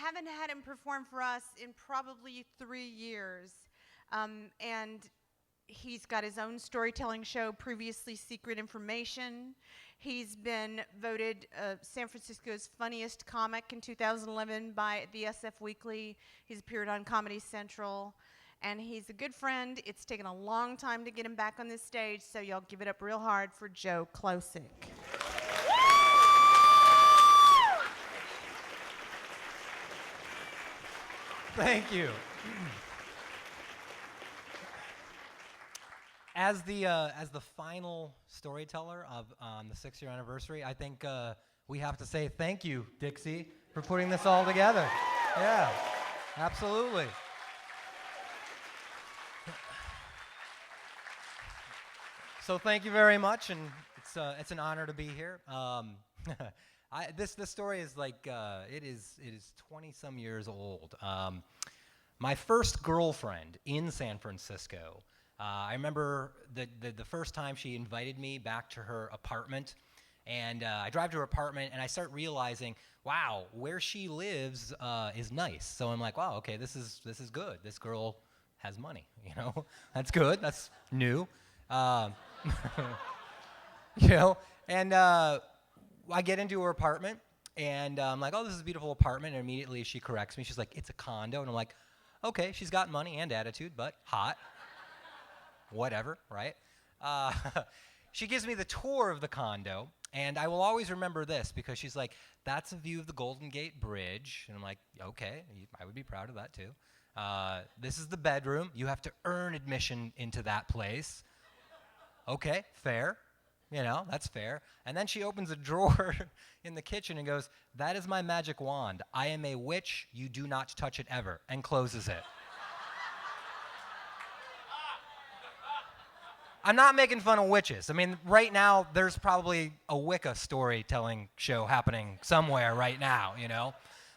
haven't had him perform for us in probably 3 years. And he's got his own storytelling show, Previously Secret Information. He's been voted San Francisco's funniest comic in 2011 by the SF Weekly. He's appeared on Comedy Central. And he's a good friend. It's taken a long time to get him back on this stage, so y'all give it up real hard for Joe Klocek. Thank you. As the final storyteller of the 6-year anniversary, I think we have to say thank you, Dixie, for putting this all together. Yeah, absolutely. So thank you very much, and it's an honor to be here. This story is like it is 20-some years old. My first girlfriend in San Francisco. I remember the first time she invited me back to her apartment, and I drive to her apartment, and I start realizing, wow, where she lives is nice. So I'm like, wow, okay, this is good. This girl has money, you know, that's good. That's new, you know. And I get into her apartment, and I'm like, oh, this is a beautiful apartment. And immediately she corrects me. She's like, it's a condo, and I'm like, okay, she's got money and attitude, but hot. Whatever, right? She gives me the tour of the condo, and I will always remember this because she's like, that's a view of the Golden Gate Bridge. And I'm like, okay, I would be proud of that too. This is the bedroom. You have to earn admission into that place. Okay, fair. You know, that's fair. And then she opens a drawer in the kitchen and goes, that is my magic wand. I am a witch. You do not touch it ever. And closes it. I'm not making fun of witches. I mean, right now, there's probably a Wicca storytelling show happening somewhere right now, you know?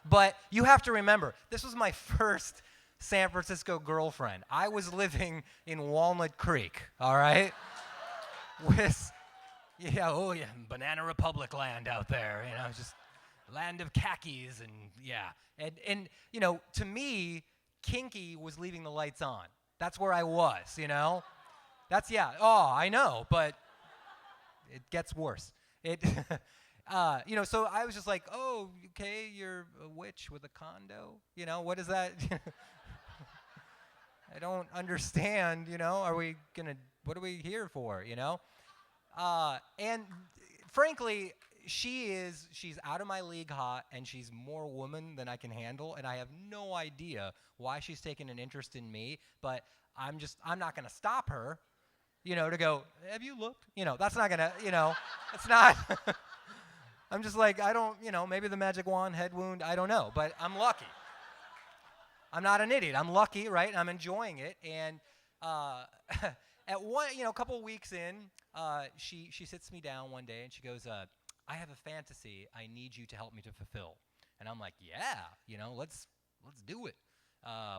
But you have to remember, this was my first San Francisco girlfriend. I was living in Walnut Creek, all right? With, Banana Republic land out there, you know, just land of khakis and, yeah. And you know, to me, kinky was leaving the lights on. That's where I was, you know? I know, but it gets worse. So I was just like, oh, okay, you're a witch with a condo? You know, what is that? I don't understand, you know, what are we here for, you know? And frankly, she's out of my league hot, and she's more woman than I can handle, and I have no idea why she's taken an interest in me, but I'm not going to stop her. You know, to go, have you looked? You know, that's not gonna, you know, it's not. I'm just like, I don't, you know, maybe the magic wand, head wound, I don't know, but I'm lucky. I'm not an idiot. I'm lucky, right? I'm enjoying it. And at one, a couple of weeks in, she sits me down one day and she goes, I have a fantasy I need you to help me to fulfill. And I'm like, yeah, you know, let's do it.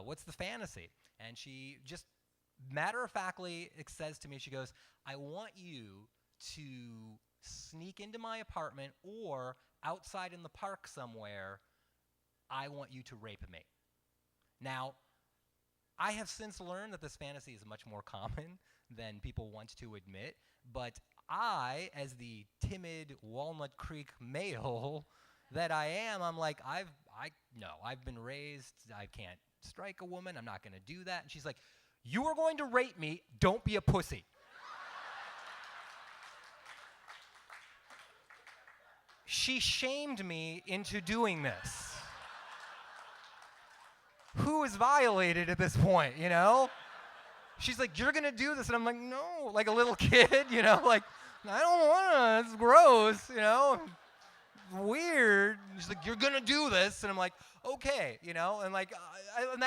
What's the fantasy? And she just matter-of-factly says to me, she goes, I want you to sneak into my apartment or outside in the park somewhere. I want you to rape me. Now, I have since learned that this fantasy is much more common than people want to admit, but I, as the timid Walnut Creek male that I am, I'm like, I've been raised, I can't strike a woman, I'm not going to do that. And she's like, you are going to rape me, don't be a pussy. She shamed me into doing this. Who is violated at this point, you know? She's like, you're going to do this. And I'm like, no, like a little kid, you know, like, I don't want to, it's gross, you know? Weird. She's like, you're gonna do this, and I'm like, okay, you know, and like,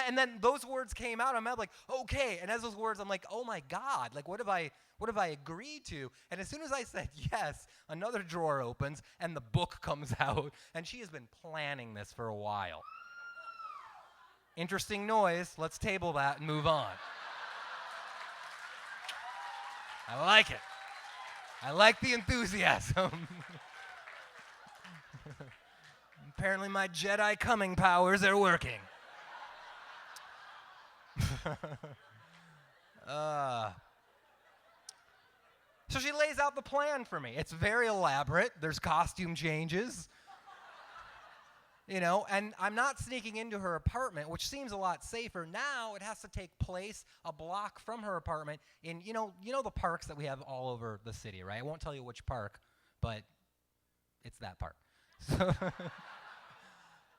and then those words came out. I'm like, okay, and as those words, I'm like, oh my God, like, what have I agreed to? And as soon as I said yes, another drawer opens and the book comes out, and she has been planning this for a while. Interesting noise. Let's table that and move on. I like it. I like the enthusiasm. apparently my Jedi coming powers are working. So she lays out the plan for me. It's very elaborate. There's costume changes. And I'm not sneaking into her apartment, which seems a lot safer. Now it has to take place a block from her apartment in, the parks that we have all over the city, right? I won't tell you which park, but it's that park. So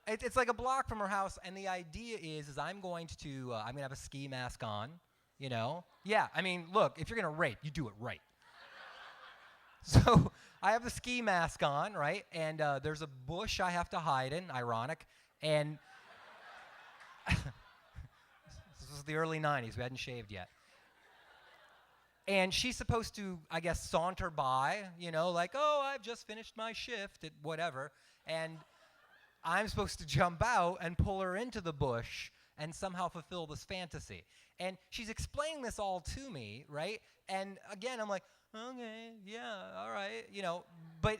it's like a block from her house, and the idea is I'm going to have a ski mask on, Yeah, I mean, look, if you're going to rape, you do it right. So I have the ski mask on, right? And there's a bush I have to hide in, ironic. And this was the early 90s. We hadn't shaved yet. And she's supposed to, I guess, saunter by, like, oh, I've just finished my shift at whatever. And I'm supposed to jump out and pull her into the bush and somehow fulfill this fantasy. And she's explaining this all to me, right? And again, I'm like, okay, yeah, all right, but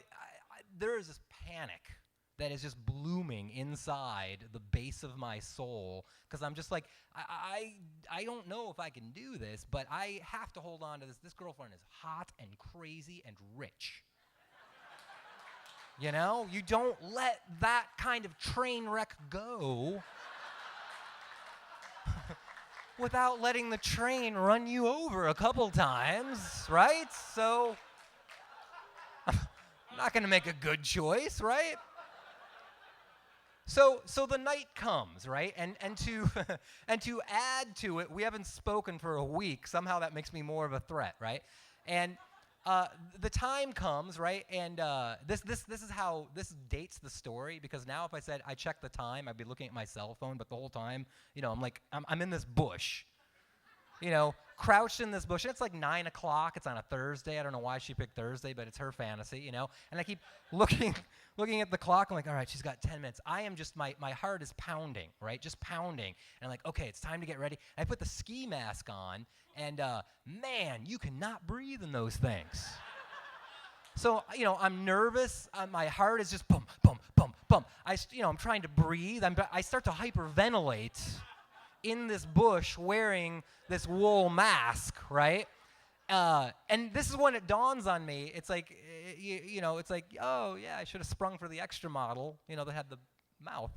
there is this panic that is just blooming inside the base of my soul, because I'm just like, I don't know if I can do this, but I have to hold on to this. This girlfriend is hot and crazy and rich. You don't let that kind of train wreck go without letting the train run you over a couple times, right? So I'm not going to make a good choice, right? So the night comes, right? And to and to add to it, we haven't spoken for a week. Somehow that makes me more of a threat, right? And the time comes, right? And this is how this dates the story, because now if I said I checked the time, I'd be looking at my cell phone, but the whole time, I'm in this bush, crouched in this bush. And it's like 9 o'clock. It's on a Thursday. I don't know why she picked Thursday, but it's her fantasy, And I keep looking at the clock. I'm like, all right, she's got 10 minutes. I am just, my heart is pounding, right? Just pounding. And I'm like, okay, it's time to get ready. I put the ski mask on, and man, you cannot breathe in those things. So, I'm nervous. My heart is just pump, pump, pump, pump. I'm trying to breathe. I start to hyperventilate in this bush wearing this wool mask, right? And this is when it dawns on me. It's like, it's like, oh, yeah, I should have sprung for the extra model, that had the mouth.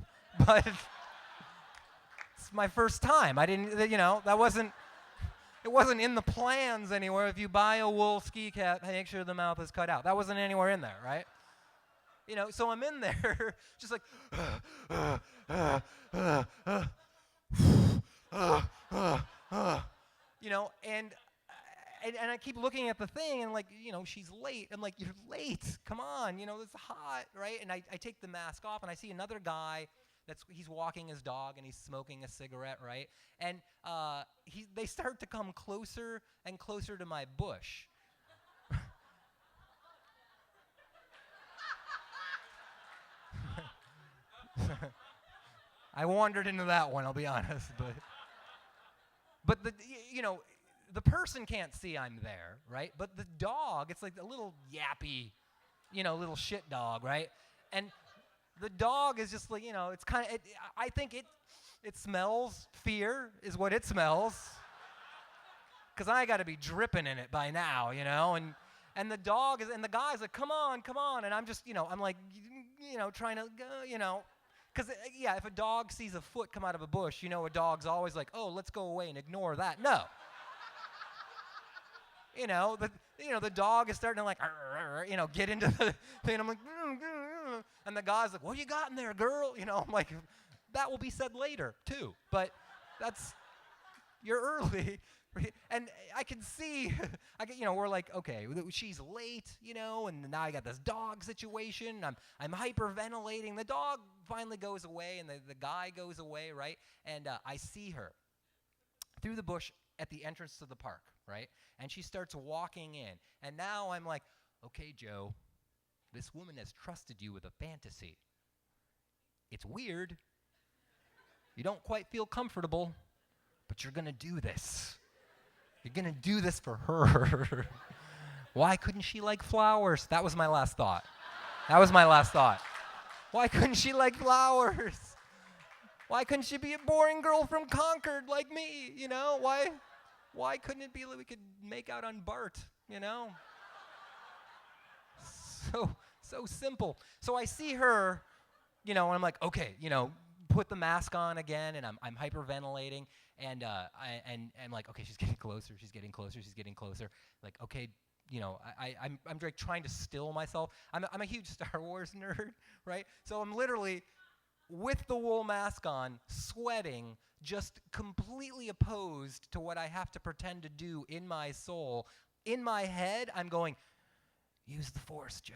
But it's my first time. I didn't, it wasn't in the plans anywhere. If you buy a wool ski cap, make sure the mouth is cut out. That wasn't anywhere in there, right? So I'm in there just like, and I keep looking at the thing, and she's late. I'm like, you're late. Come on, it's hot, right? And I take the mask off, and I see another guy he's walking his dog, and he's smoking a cigarette, right? And they start to come closer and closer to my bush. I wandered into that one, I'll be honest, but the person can't see I'm there, right? But the dog, it's like a little yappy, little shit dog, right? And the dog is just like, it's kind of, I think it smells fear is what it smells. Because I got to be dripping in it by now, and the dog is, and the guy's like, come on, and I'm just, I'm like, trying to go, because, yeah, if a dog sees a foot come out of a bush, a dog's always like, oh, let's go away and ignore that. No. The dog is starting to like, get into the thing. I'm like, and the guy's like, what you got in there, girl? I'm like, that will be said later too. But you're early, and I can see, we're like, okay, she's late, and now I got this dog situation. I'm hyperventilating. The dog finally goes away, and the guy goes away, right? And I see her through the bush at the entrance to the park, right? And she starts walking in. And now I'm like, okay, Joe, this woman has trusted you with a fantasy. It's weird. You don't quite feel comfortable, but you're going to do this. You're going to do this for her. Why couldn't she like flowers? That was my last thought. Why couldn't she like flowers? Why couldn't she be a boring girl from Concord like me, you know? Why couldn't it be that we could make out on Bart, you know? So simple. So I see her, you know, and I'm like, okay, you know, put the mask on again, and I'm hyperventilating, and I'm like, okay, she's getting closer, she's getting closer, she's getting closer. Like, okay, you know, I'm like trying to still myself. I'm a huge Star Wars nerd, right? So I'm literally with the wool mask on, sweating, just completely opposed to what I have to pretend to do in my soul. In my head, I'm going, use the Force, Joe.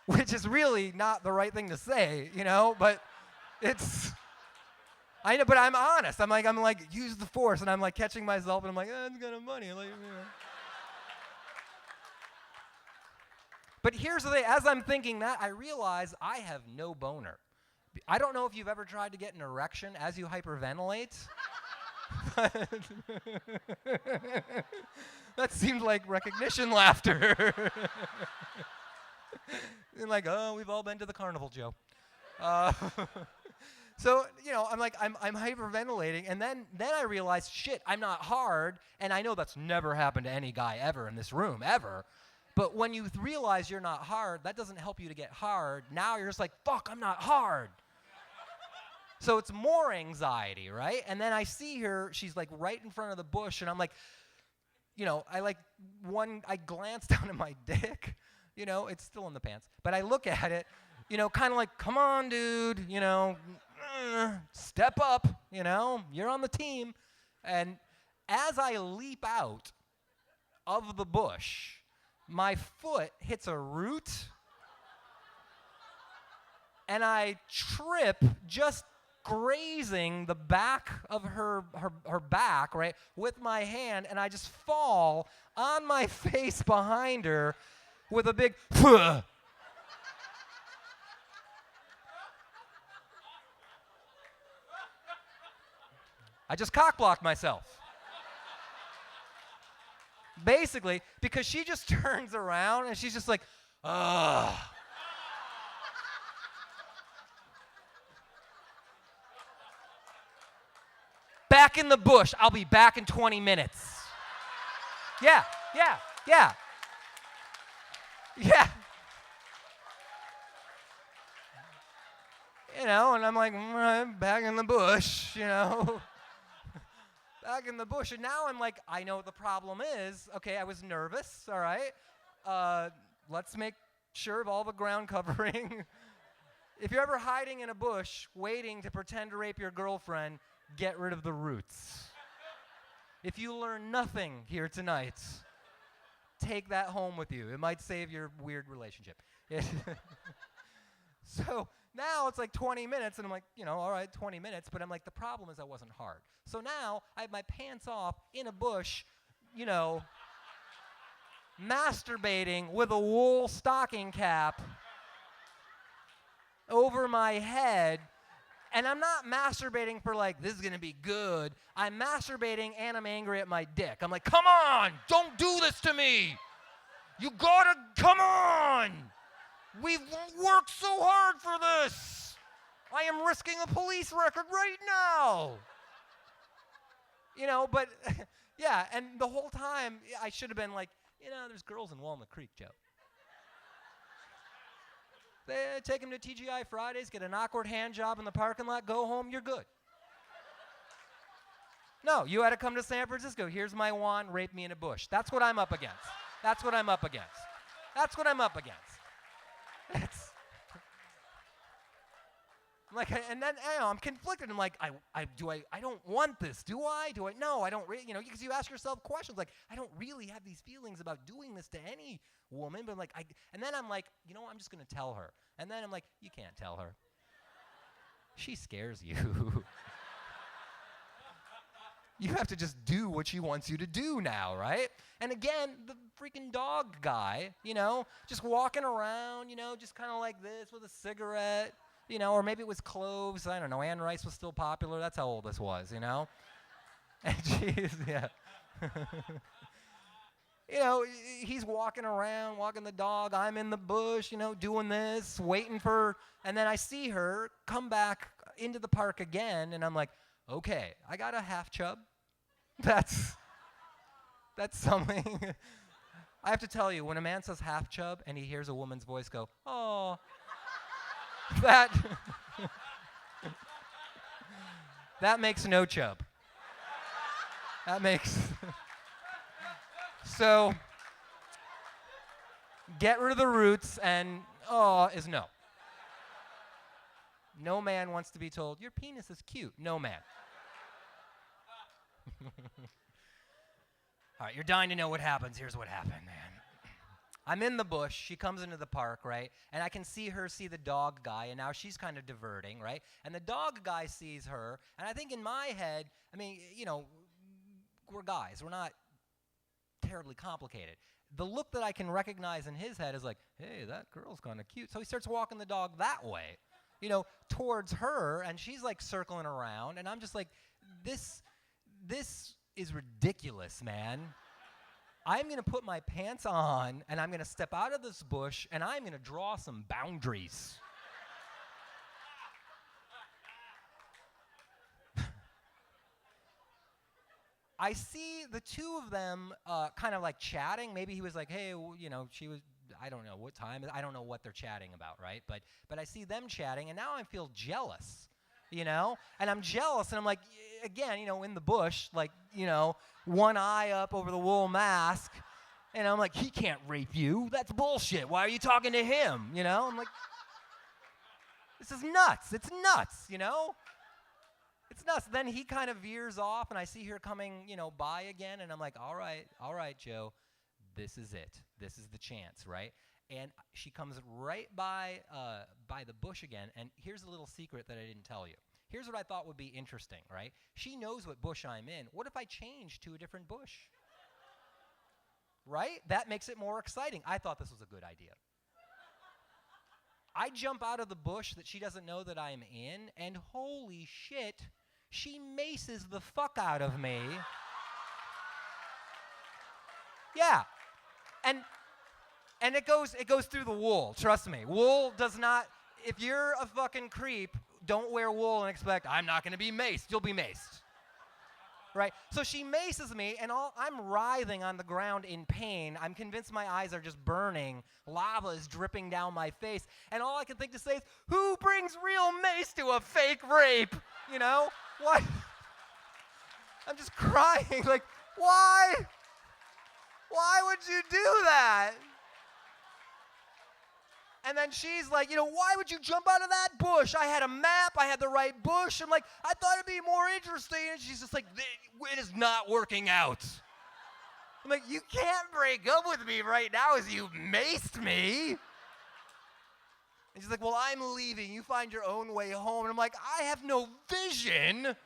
Which is really not the right thing to say, you know, but it's, I know, but I'm honest. I'm like, use the Force, and I'm like catching myself, and I'm like, it's kind of funny. Like, you know. But here's the thing, as I'm thinking that, I realize I have no boner. I don't know if you've ever tried to get an erection as you hyperventilate. That seemed like recognition laughter. And like, oh, we've all been to the carnival, Joe. So, you know, I'm hyperventilating, and then I realize, shit, I'm not hard, and I know that's never happened to any guy ever in this room, ever. But when you realize you're not hard, that doesn't help you to get hard. Now you're just like, fuck, I'm not hard. So it's more anxiety, right? And then I see her, she's like right in front of the bush, and I'm like, you know, I glance down at my dick, you know, it's still in the pants, but I look at it, you know, kind of like, come on, dude, you know, step up, you know, you're on the team. And as I leap out of the bush, my foot hits a root, and I trip, just grazing the back of her back, right, with my hand, and I just fall on my face behind her with a big phuh. I just cock-blocked myself. Basically, because she just turns around and she's just like, ugh. Back in the bush. I'll be back in 20 minutes. Yeah. You know, and I'm like, I'm back in the bush, you know. Back in the bush. And now I'm like, I know what the problem is. Okay, I was nervous, all right. Let's make sure of all the ground covering. If you're ever hiding in a bush waiting to pretend to rape your girlfriend, get rid of the roots. If you learn nothing here tonight, take that home with you. It might save your weird relationship. So now it's like 20 minutes, and I'm like, you know, all right, 20 minutes, but I'm like, the problem is I wasn't hard. So now I have my pants off in a bush, you know, masturbating with a wool stocking cap over my head. And I'm not masturbating for like, this is going to be good. I'm masturbating and I'm angry at my dick. I'm like, come on, don't do this to me. You gotta, come on. We've worked so hard for this. I am risking a police record right now. You know, but yeah, and the whole time I should have been like, you know, there's girls in Walnut Creek, Joe. They take them to TGI Fridays, get an awkward hand job in the parking lot, go home, you're good. No, you had to come to San Francisco. Here's my wand, rape me in a bush. That's what I'm up against. That's what I'm up against. That's what I'm up against. I'm like, and then you know, I'm conflicted. I'm like, I don't want this. Do I? No, I don't. You know, because you ask yourself questions like, I don't really have these feelings about doing this to any woman, but like, and then I'm like, you know, I'm just gonna tell her. And then I'm like, you can't tell her. She scares you. You have to just do what she wants you to do now, right? And again, the freaking dog guy, you know, just walking around, you know, just kind of like this with a cigarette, you know, or maybe it was cloves. I don't know. Anne Rice was still popular. That's how old this was, you know? And she's, yeah. he's walking around, walking the dog. I'm in the bush, doing this, waiting for, and then I see her come back into the park again, and I'm like, okay, I got a half chub. That's something. I have to tell you, when a man says half chub and he hears a woman's voice go, oh, that makes no chub. That makes so get rid of the roots, and is no. No man wants to be told, your penis is cute. No man. All right, you're dying to know what happens. Here's what happened, man. I'm in the bush. She comes into the park, right? And I can see her see the dog guy, and now she's kind of diverting, right? And the dog guy sees her, and I think in my head, we're guys. We're not terribly complicated. The look that I can recognize in his head is like, hey, that girl's kind of cute. So he starts walking the dog that way, towards her, and she's like circling around, and I'm just like, this is ridiculous, man. I'm going to put my pants on, and I'm going to step out of this bush, and I'm going to draw some boundaries. I see the two of them kind of like chatting. Maybe he was like, hey, she was, I don't know what time. I don't know what they're chatting about, right? But I see them chatting, and now I feel jealous, And I'm jealous, and I'm like, again, in the bush, like, one eye up over the wool mask, and I'm like, he can't rape you. That's bullshit. Why are you talking to him? I'm like, this is nuts. It's nuts, It's nuts. Then he kind of veers off, and I see her coming, by again, and I'm like, all right, Joe, this is it. This is the chance, right? And she comes right by the bush again, and here's a little secret that I didn't tell you. Here's what I thought would be interesting, right? She knows what bush I'm in. What if I change to a different bush? Right? That makes it more exciting. I thought this was a good idea. I jump out of the bush that she doesn't know that I'm in, and holy shit, she maces the fuck out of me. Yeah. And it goes through the wool, trust me. Wool does not, if you're a fucking creep, don't wear wool and expect, I'm not going to be maced. You'll be maced. Right? So she maces me, and I'm writhing on the ground in pain. I'm convinced my eyes are just burning. Lava is dripping down my face. And all I can think to say is, who brings real mace to a fake rape? What? I'm just crying. Like, why? Why would you do that? And then she's like, why would you jump out of that bush? I had a map. I had the right bush. I'm like, I thought it'd be more interesting. And she's just like, it is not working out. I'm like, you can't break up with me right now as you maced me. And she's like, well, I'm leaving. You find your own way home. And I'm like, I have no vision.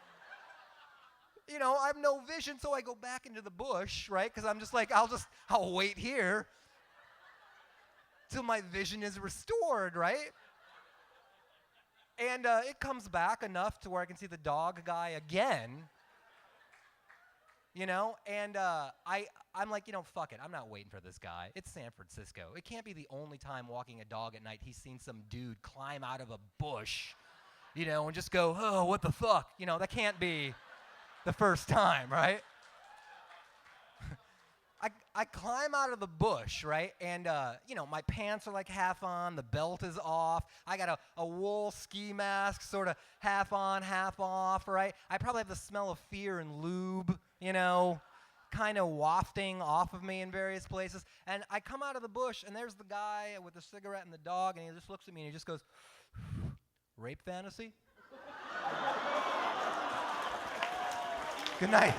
I have no vision. So I go back into the bush, right? Because I'm just like, I'll wait here till my vision is restored, right? And it comes back enough to where I can see the dog guy again, and I'm like, fuck it. I'm not waiting for this guy. It's San Francisco. It can't be the only time walking a dog at night he's seen some dude climb out of a bush, and just go, oh, what the fuck? That can't be the first time, right? I climb out of the bush, right? And, my pants are like half on. The belt is off. I got a wool ski mask sort of half on, half off, right? I probably have the smell of fear and lube, kind of wafting off of me in various places. And I come out of the bush, and there's the guy with the cigarette and the dog, and he just looks at me, and he just goes, rape fantasy? Good night.